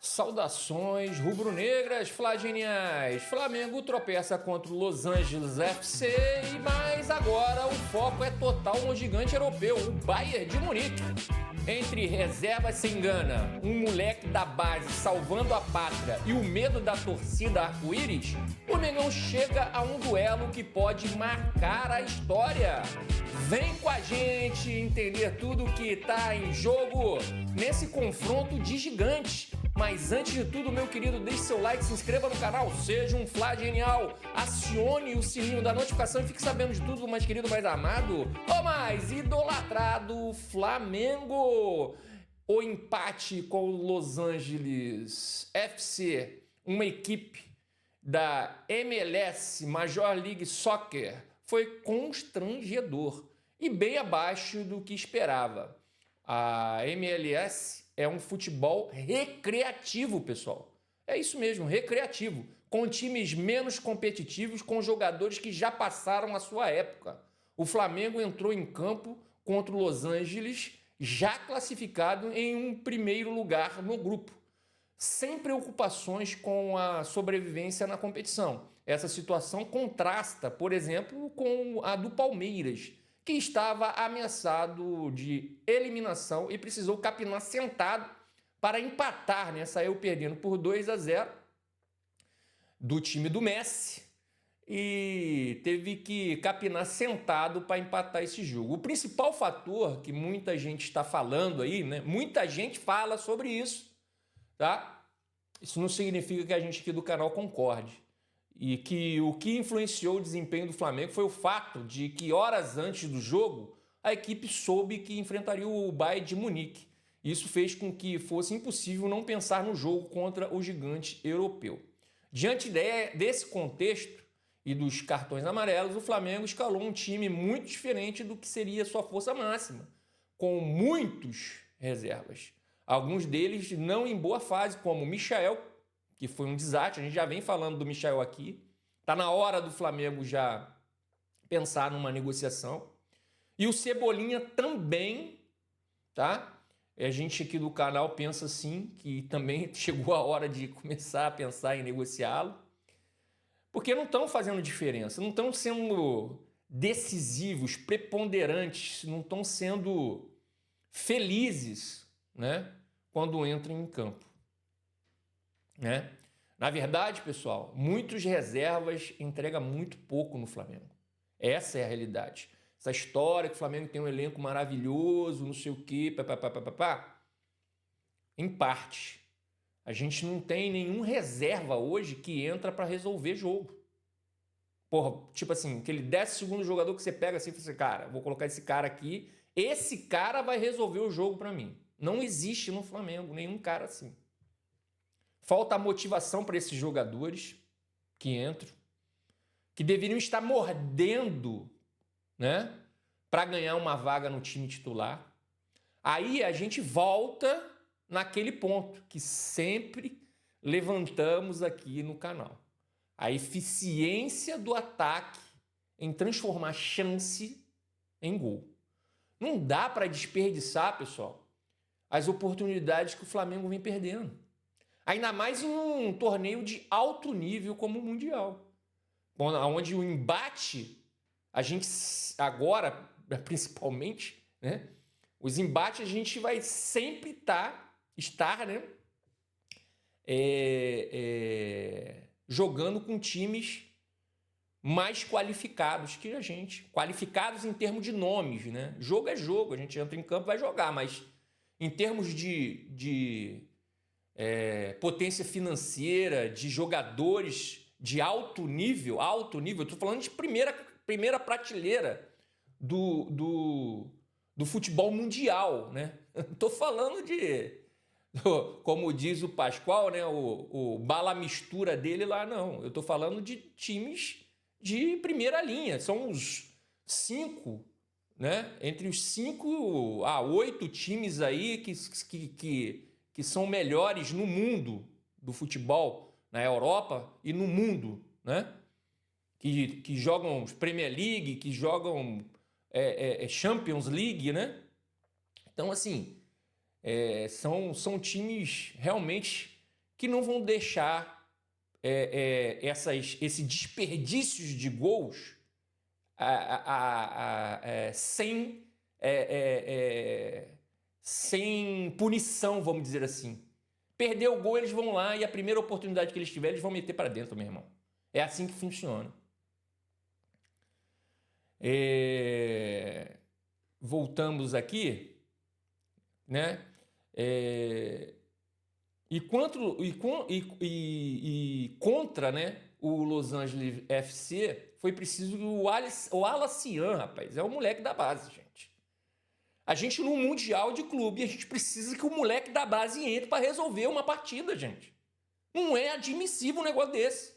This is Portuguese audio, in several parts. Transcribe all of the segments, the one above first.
Saudações rubro-negras flageniais. Flamengo tropeça contra o Los Angeles FC, mas agora o foco é total no gigante europeu, o Bayern de Munique. Entre reservas se engana, um moleque da base salvando a pátria e o medo da torcida arco-íris, o Mengão chega a um duelo que pode marcar a história. Vem com a gente entender tudo o que está em jogo nesse confronto de gigantes. Mas antes de tudo, meu querido, deixe seu like, se inscreva no canal, seja um Flá genial, acione o sininho da notificação e fique sabendo de tudo, mais querido, mais amado, ou mais idolatrado Flamengo. O empate com o Los Angeles FC, uma equipe da MLS, Major League Soccer, foi constrangedor e bem abaixo do que esperava. A MLS é um futebol recreativo, pessoal. É isso mesmo, recreativo. Com times menos competitivos, com jogadores que já passaram a sua época. O Flamengo entrou em campo contra o Los Angeles, já classificado em um primeiro lugar no grupo, sem preocupações com a sobrevivência na competição. Essa situação contrasta, por exemplo, com a do Palmeiras, que estava ameaçado de eliminação e precisou capinar sentado para empatar, né? Saiu perdendo por 2-0 do time do Messi e teve que capinar sentado para empatar esse jogo. O principal fator que muita gente está falando aí, né? Muita gente fala sobre isso, tá? Isso não significa que a gente aqui do canal concorde. E que o que influenciou o desempenho do Flamengo foi o fato de que horas antes do jogo a equipe soube que enfrentaria o Bayern de Munique. Isso fez com que fosse impossível não pensar no jogo contra o gigante europeu. Diante desse contexto e dos cartões amarelos, o Flamengo escalou um time muito diferente do que seria sua força máxima, com muitos reservas. Alguns deles não em boa fase, como o Michael, que foi um desastre, a gente já vem falando do Michael aqui. Tá na hora do Flamengo já pensar numa negociação. E o Cebolinha também, tá? A gente aqui do canal pensa assim, que também chegou a hora de começar a pensar em negociá-lo. Porque não estão fazendo diferença, não estão sendo decisivos, preponderantes, não estão sendo felizes, né? Quando entram em campo. Né? Na verdade, pessoal, muitos reservas entregam muito pouco no Flamengo. Essa é a realidade. Essa história que o Flamengo tem um elenco maravilhoso, não sei o quê, papapá. Em parte, a gente não tem nenhum reserva hoje que entra para resolver jogo. Porra, tipo assim, aquele 10º jogador que você pega assim e fala assim, cara, vou colocar esse cara aqui, esse cara vai resolver o jogo para mim. Não existe no Flamengo nenhum cara assim. Falta a motivação para esses jogadores que entram, que deveriam estar mordendo, né, para ganhar uma vaga no time titular. Aí a gente volta naquele ponto que sempre levantamos aqui no canal. A eficiência do ataque em transformar chance em gol. Não dá para desperdiçar, pessoal, as oportunidades que o Flamengo vem perdendo. Ainda mais em um torneio de alto nível como o Mundial. Onde o embate, a gente agora, principalmente, né? Os embates a gente vai sempre estar né? Jogando com times mais qualificados que a gente. Qualificados em termos de nomes, né? Jogo é jogo, a gente entra em campo e vai jogar, mas em termos de potência financeira, de jogadores de alto nível, eu estou falando de primeira prateleira do futebol mundial, né? Estou falando como diz o Pascoal, né? O bala mistura dele lá, não. Eu estou falando de times de primeira linha, são os 5, né? Entre os 5 a 8 times aí que são melhores no mundo do futebol, na Europa e no mundo, né? Que jogam Premier League, que jogam Champions League, né? Então, assim, são times realmente que não vão deixar esse desperdícios de gols sem punição, vamos dizer assim. Perder o gol, eles vão lá e a primeira oportunidade que eles tiverem, eles vão meter para dentro, meu irmão. É assim que funciona. Voltamos aqui, né? Contra, né, o Los Angeles FC, foi preciso o Alacian, rapaz. É o moleque da base, gente. A gente, no Mundial de Clube, a gente precisa que o moleque da base entre para resolver uma partida, gente. Não é admissível um negócio desse.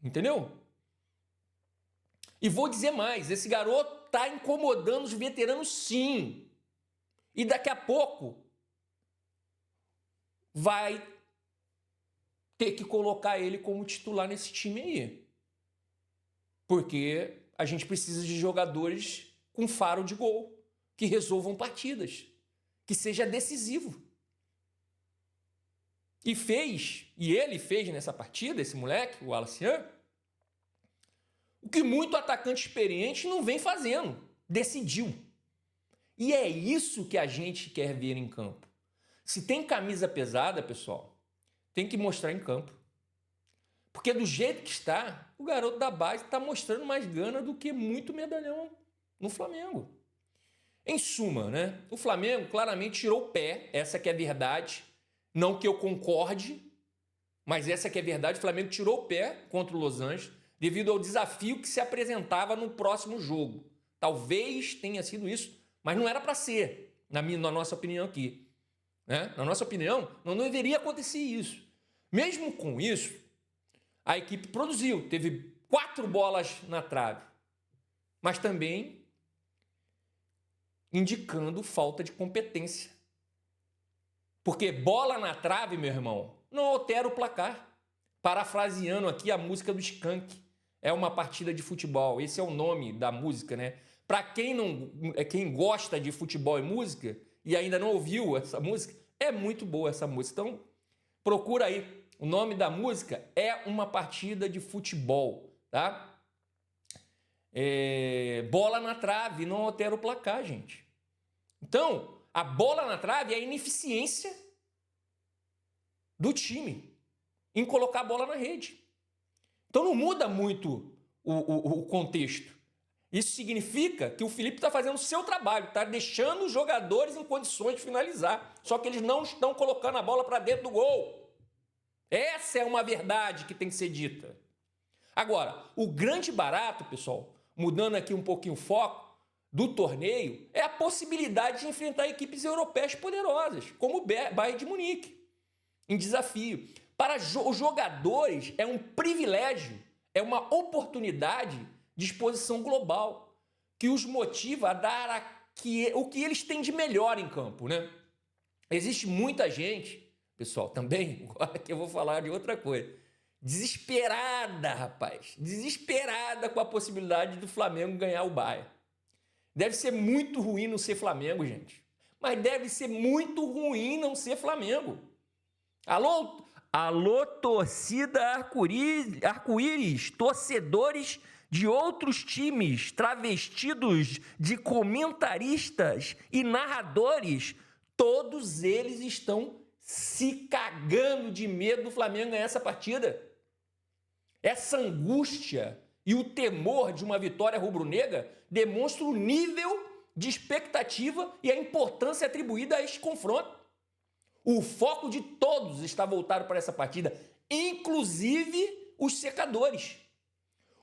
Entendeu? E vou dizer mais, esse garoto tá incomodando os veteranos, sim. E daqui a pouco vai ter que colocar ele como titular nesse time aí. Porque a gente precisa de jogadores com faro de gol, que resolvam partidas, que seja decisivo. E ele fez nessa partida, esse moleque, o Alacian, o que muito atacante experiente não vem fazendo, decidiu. E é isso que a gente quer ver em campo. Se tem camisa pesada, pessoal, tem que mostrar em campo. Porque do jeito que está, o garoto da base está mostrando mais gana do que muito medalhão no Flamengo. Em suma, né? O Flamengo claramente tirou o pé, essa que é a verdade. Não que eu concorde, mas essa que é a verdade. O Flamengo tirou o pé contra o Los Angeles devido ao desafio que se apresentava no próximo jogo. Talvez tenha sido isso, mas não era para ser, na nossa opinião aqui. Né? Na nossa opinião, não deveria acontecer isso. Mesmo com isso, a equipe produziu, teve 4 bolas na trave, mas também indicando falta de competência. Porque bola na trave, meu irmão, não altera o placar. Parafraseando aqui a música do Skank, é uma partida de futebol, esse é o nome da música, né? Para quem gosta de futebol e música e ainda não ouviu essa música, é muito boa essa música. Então, procura aí. O nome da música é Uma Partida de Futebol, tá? Bola na trave não altera o placar, gente. Então, a bola na trave é a ineficiência do time em colocar a bola na rede. Então, não muda muito o contexto. Isso significa que o Felipe está fazendo o seu trabalho, está deixando os jogadores em condições de finalizar. Só que eles não estão colocando a bola para dentro do gol. Essa é uma verdade que tem que ser dita. Agora, o grande barato, pessoal, mudando aqui um pouquinho o foco do torneio, é a possibilidade de enfrentar equipes europeias poderosas, como o Bayern de Munique, em desafio. Para os jogadores é um privilégio, é uma oportunidade de exposição global, que os motiva a dar o que eles têm de melhor em campo, né? Existe muita gente, pessoal, também, agora que eu vou falar de outra coisa, desesperada, rapaz, desesperada com a possibilidade do Flamengo ganhar o Bayern. Deve ser muito ruim não ser Flamengo, gente, mas deve ser muito ruim não ser Flamengo. Alô, torcida arco-íris, torcedores de outros times travestidos de comentaristas e narradores, todos eles estão se cagando de medo do Flamengo ganhar essa partida. Essa angústia e o temor de uma vitória rubro-negra demonstram o nível de expectativa e a importância atribuída a este confronto. O foco de todos está voltado para essa partida, inclusive os secadores.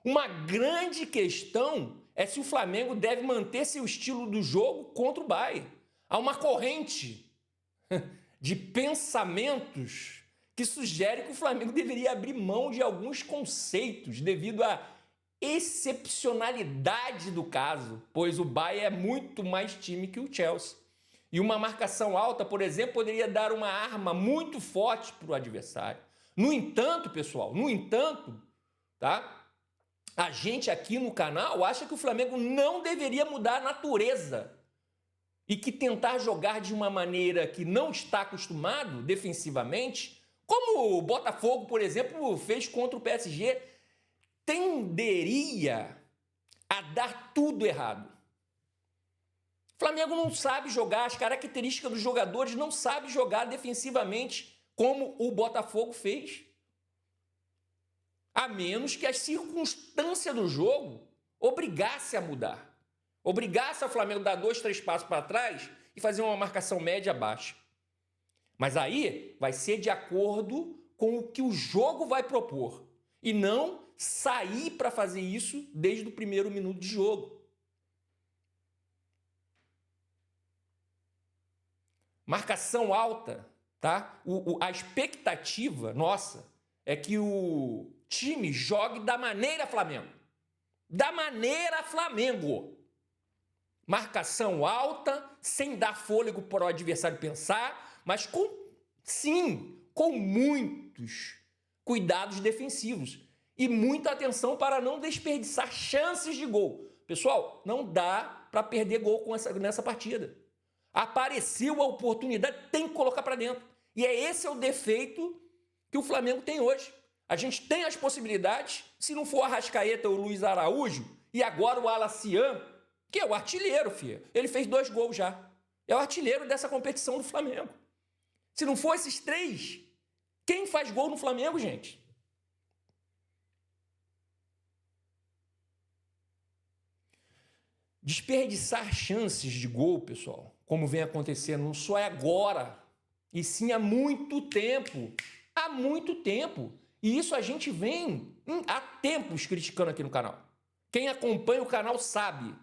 Uma grande questão é se o Flamengo deve manter seu estilo do jogo contra o Bayern. Há uma corrente de pensamentos que sugere que o Flamengo deveria abrir mão de alguns conceitos devido à excepcionalidade do caso, pois o Bayern é muito mais time que o Chelsea. E uma marcação alta, por exemplo, poderia dar uma arma muito forte para o adversário. No entanto, pessoal, tá? A gente aqui no canal acha que o Flamengo não deveria mudar a natureza e que tentar jogar de uma maneira que não está acostumado defensivamente como o Botafogo, por exemplo, fez contra o PSG, tenderia a dar tudo errado. O Flamengo não sabe jogar, as características dos jogadores não sabem jogar defensivamente como o Botafogo fez. A menos que as circunstâncias do jogo obrigasse a mudar. Obrigasse o Flamengo a dar 2, 3 passos para trás e fazer uma marcação média baixa. Mas aí vai ser de acordo com o que o jogo vai propor. E não sair para fazer isso desde o primeiro minuto de jogo. Marcação alta, tá? A expectativa nossa é que o time jogue da maneira Flamengo. Da maneira Flamengo. Marcação alta, sem dar fôlego para o adversário pensar, mas com muitos cuidados defensivos e muita atenção para não desperdiçar chances de gol. Pessoal, não dá para perder gol nessa partida. Apareceu a oportunidade, tem que colocar para dentro. E esse é o defeito que o Flamengo tem hoje. A gente tem as possibilidades, se não for o Arrascaeta ou o Luiz Araújo, e agora o Alacian, que é o artilheiro, filho. Ele fez 2 gols já. É o artilheiro dessa competição do Flamengo. Se não for esses 3, quem faz gol no Flamengo, gente? Desperdiçar chances de gol, pessoal, como vem acontecendo, não só é agora, e sim há muito tempo. Há muito tempo. E isso a gente vem há tempos criticando aqui no canal. Quem acompanha o canal sabe.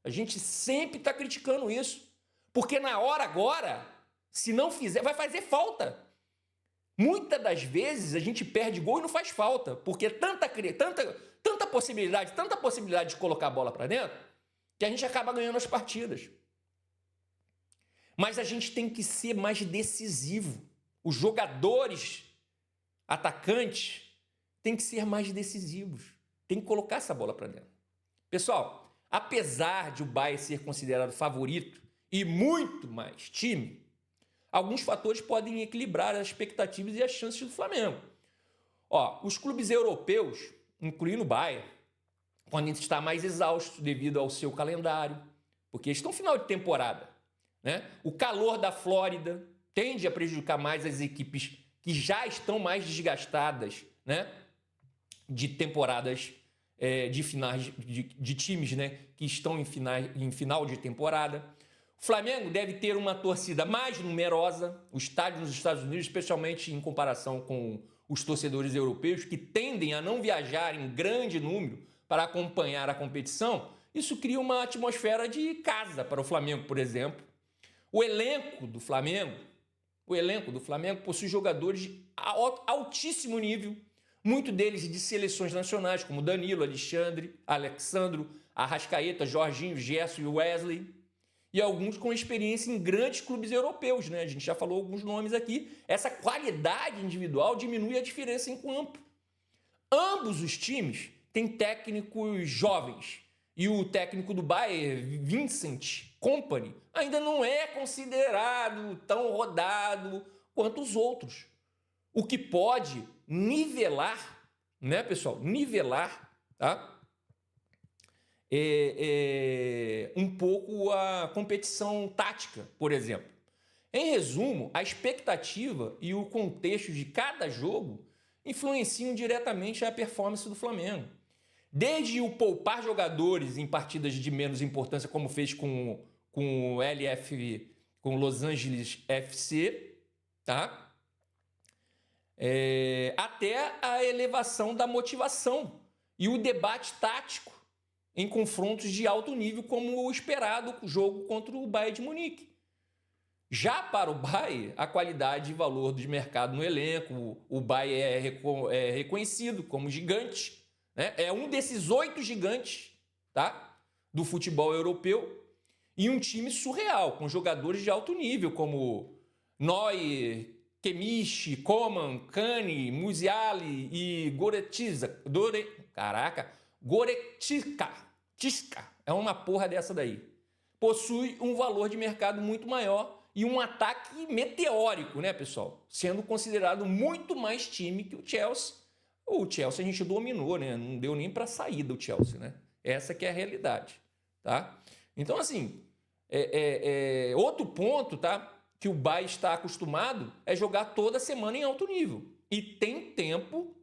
A gente sempre está criticando isso. Porque na hora agora, se não fizer, vai fazer falta. Muitas das vezes a gente perde gol e não faz falta. Porque tanta possibilidade de colocar a bola para dentro, que a gente acaba ganhando as partidas. Mas a gente tem que ser mais decisivo. Os jogadores, atacantes, têm que ser mais decisivos. Tem que colocar essa bola para dentro. Pessoal, apesar de o Bayern ser considerado favorito e muito mais time, alguns fatores podem equilibrar as expectativas e as chances do Flamengo. Os clubes europeus, incluindo o Bayern, podem estar mais exaustos devido ao seu calendário, porque estão no final de temporada, né? O calor da Flórida tende a prejudicar mais as equipes que já estão mais desgastadas, né? De temporadas, de finais, de times, né? Que estão em final de temporada. O Flamengo deve ter uma torcida mais numerosa, o estádio nos Estados Unidos, especialmente em comparação com os torcedores europeus, que tendem a não viajar em grande número para acompanhar a competição. Isso cria uma atmosfera de casa para o Flamengo, por exemplo. O elenco do Flamengo possui jogadores de altíssimo nível, muitos deles de seleções nacionais, como Danilo, Alexandro, Arrascaeta, Jorginho, Gerson e Wesley, e alguns com experiência em grandes clubes europeus, né? A gente já falou alguns nomes aqui. Essa qualidade individual diminui a diferença em campo. Ambos os times têm técnicos jovens, e o técnico do Bayern, Vincent Kompany, ainda não é considerado tão rodado quanto os outros. O que pode nivelar, né, pessoal? Nivelar, tá? Um pouco a competição tática, por exemplo. Em resumo, a expectativa e o contexto de cada jogo influenciam diretamente a performance do Flamengo. Desde o poupar jogadores em partidas de menos importância, como fez com o LF, com o Los Angeles FC, tá? Até a elevação da motivação e o debate tático em confrontos de alto nível, como o esperado jogo contra o Bayern de Munique. Já para o Bayern, a qualidade e valor de mercado no elenco, o Bayern é reconhecido como gigante, né? É um desses 8 gigantes, tá? Do futebol europeu, e um time surreal, com jogadores de alto nível, como Neuer, Kimmich, Coman, Kane, Musiala e Goretzka. É uma porra dessa daí. Possui um valor de mercado muito maior e um ataque meteórico, né, pessoal? Sendo considerado muito mais time que o Chelsea. O Chelsea a gente dominou, né? Não deu nem para sair do Chelsea, né? Essa que é a realidade, tá? Então, assim, outro ponto, tá? Que o Bayern está acostumado é jogar toda semana em alto nível. E tem tempo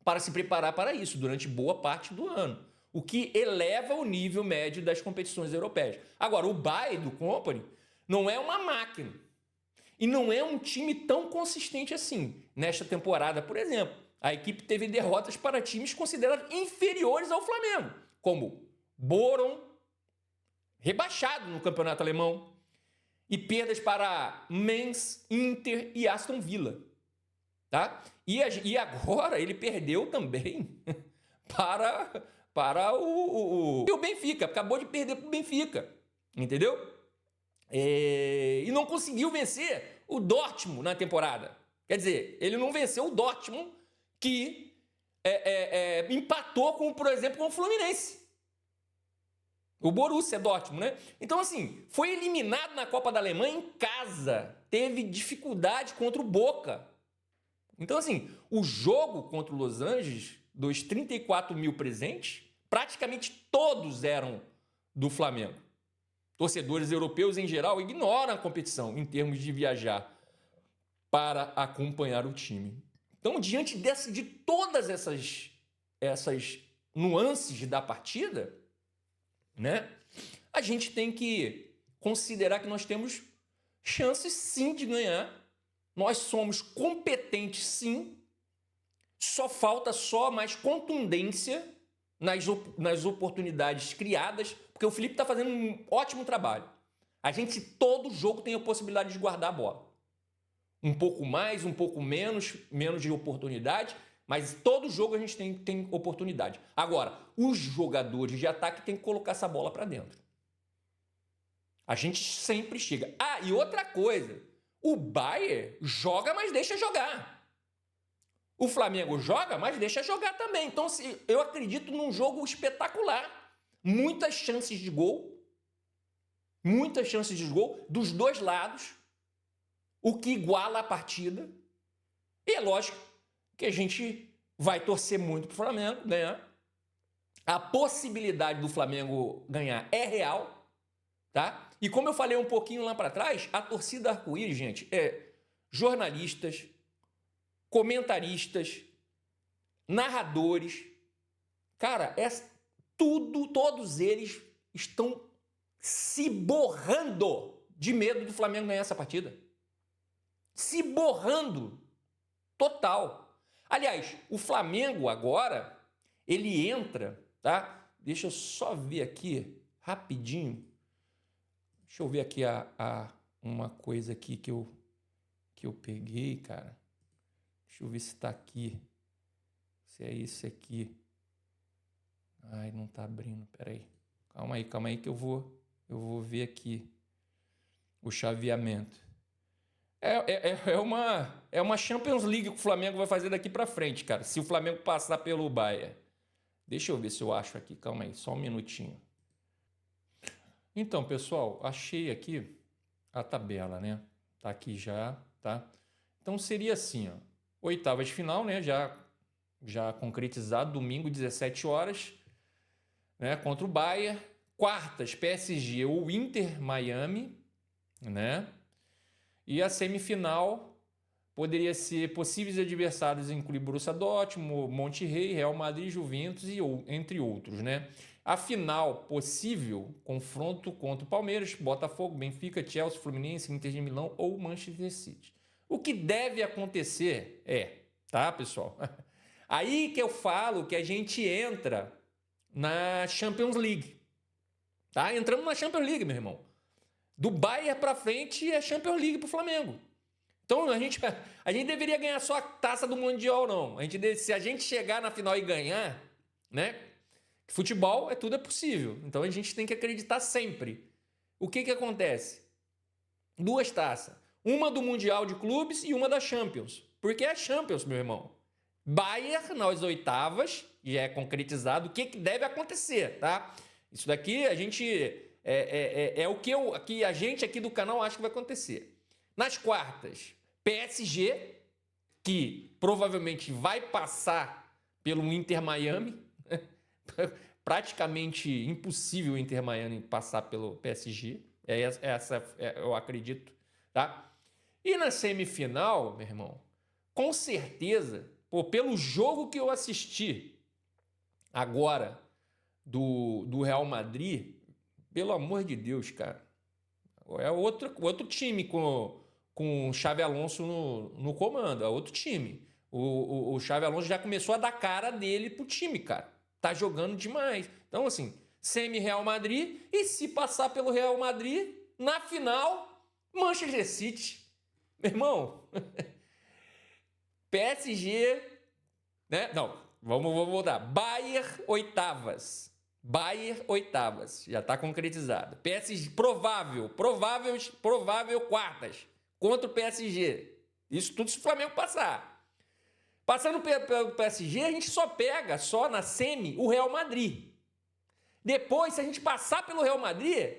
para se preparar para isso durante boa parte do ano, o que eleva o nível médio das competições europeias. Agora, o Bayern do Company não é uma máquina e não é um time tão consistente assim. Nesta temporada, por exemplo, a equipe teve derrotas para times considerados inferiores ao Flamengo, como Bochum, rebaixado no campeonato alemão, e perdas para Mainz, Inter e Aston Villa. Tá? E agora ele perdeu também para o Benfica. Acabou de perder para o Benfica. Entendeu? E não conseguiu vencer o Dortmund na temporada. Quer dizer, ele não venceu o Dortmund, que empatou, por exemplo, com o Fluminense. O Borussia Dortmund, né? Então, assim, foi eliminado na Copa da Alemanha em casa. Teve dificuldade contra o Boca. Então, assim, o jogo contra o Los Angeles, dos 34 mil presentes, praticamente todos eram do Flamengo. Torcedores europeus, em geral, ignoram a competição em termos de viajar para acompanhar o time. Então, diante de todas essas nuances da partida, né, a gente tem que considerar que nós temos chances, sim, de ganhar. Nós somos competentes, sim. Só falta mais contundência nas oportunidades criadas, porque o Felipe está fazendo um ótimo trabalho. A gente, todo jogo, tem a possibilidade de guardar a bola. Um pouco mais, um pouco menos de oportunidade, mas todo jogo a gente tem oportunidade. Agora, os jogadores de ataque têm que colocar essa bola para dentro. A gente sempre chega. Ah, e outra coisa, o Bayern joga, mas deixa jogar. O Flamengo joga, mas deixa jogar também. Então, eu acredito num jogo espetacular. Muitas chances de gol dos dois lados, o que iguala a partida. E é lógico que a gente vai torcer muito para o Flamengo ganhar. A possibilidade do Flamengo ganhar é real, tá? E como eu falei um pouquinho lá para trás, a torcida arco-íris, gente, é jornalistas, comentaristas, narradores. Cara, todos eles estão se borrando de medo do Flamengo ganhar essa partida. Se borrando total. Aliás, o Flamengo agora, ele entra, tá? Deixa eu só ver aqui rapidinho. Deixa eu ver aqui uma coisa aqui que eu peguei, cara. Deixa eu ver se tá aqui. Se é esse aqui. Ai, não tá abrindo, peraí. Calma aí que eu vou ver aqui o chaveamento. É uma Champions League que o Flamengo vai fazer daqui para frente, cara. Se o Flamengo passar pelo Bayern. Deixa eu ver se eu acho aqui. Calma aí, só um minutinho. Então, pessoal, achei aqui a tabela, né? Tá aqui já, tá? Então seria assim, ó. Oitavas de final, né? Já concretizado, domingo, 17 horas, né? Contra o Bayern. Quartas, PSG ou Inter Miami, né? E a semifinal poderia ser possíveis adversários incluir Borussia Dortmund, Monterrey, Real Madrid, Juventus e entre outros, né? A final possível, confronto contra o Palmeiras, Botafogo, Benfica, Chelsea, Fluminense, Inter de Milão ou Manchester City. O que deve acontecer tá, pessoal? Aí que eu falo que a gente entra na Champions League, tá? Entramos na Champions League, meu irmão. Do Bayern para frente é Champions League para o Flamengo. Então a gente deveria ganhar só a taça do Mundial, não. Se a gente chegar na final e ganhar, né? Futebol tudo é possível. Então a gente tem que acreditar sempre. O que acontece? 2 taças. Uma do Mundial de Clubes e uma da Champions. Porque é a Champions, meu irmão. Bayern nas oitavas, já é concretizado o que deve acontecer, tá? Isso daqui a gente É o que a gente aqui do canal acha que vai acontecer. Nas quartas, PSG, que provavelmente vai passar pelo Inter Miami. Praticamente impossível o Inter Miami passar pelo PSG. Eu acredito, tá? E na semifinal, meu irmão, com certeza, pelo jogo que eu assisti agora do Real Madrid, pelo amor de Deus, cara, é outro time com o Xabi Alonso no comando, é outro time. O Xabi Alonso já começou a dar cara dele pro time, cara. Tá jogando demais. Então, assim, semi-Real Madrid, e se passar pelo Real Madrid, na final, Manchester City. Meu irmão, PSG, né? Não, vamos voltar. Bayern, oitavas. Bayern, oitavas. Já tá concretizado. PSG, provável quartas contra o PSG. Isso tudo se o Flamengo passar. Passando pelo PSG, a gente só pega, na semi, o Real Madrid. Depois, se a gente passar pelo Real Madrid,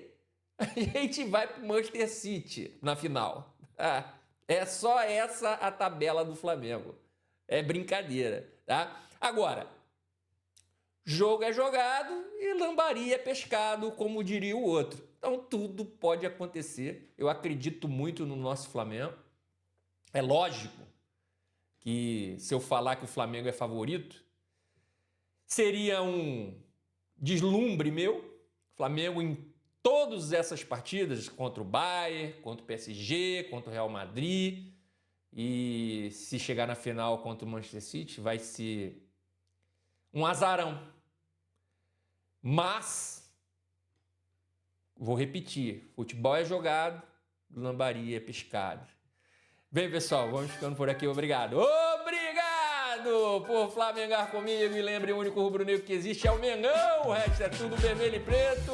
a gente vai pro Manchester City na final. É só essa a tabela do Flamengo. É brincadeira, tá? Agora, jogo é jogado e lambari é pescado, como diria o outro. Então, tudo pode acontecer. Eu acredito muito no nosso Flamengo. É lógico que se eu falar que o Flamengo é favorito, seria um deslumbre meu. Flamengo em todas essas partidas, contra o Bayern, contra o PSG, contra o Real Madrid, e se chegar na final contra o Manchester City, vai ser um azarão. Mas, vou repetir, futebol é jogado, lambari é pescado. Bem, pessoal, vamos ficando por aqui. Obrigado. Obrigado por flamengar comigo. E lembre, o único rubro-negro que existe é o Mengão. O resto é tudo vermelho e preto.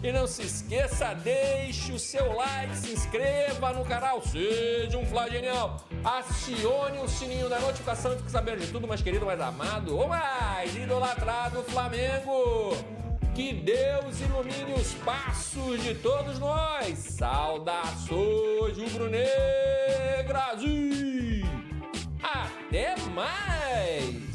E não se esqueça, deixe o seu like, se inscreva no canal, seja um Fla Genial. Acione o sininho da notificação e fique sabendo de tudo, mais querido, mais amado ou mais idolatrado Flamengo. Que Deus ilumine os passos de todos nós. Saudações rubro-negras. Até mais!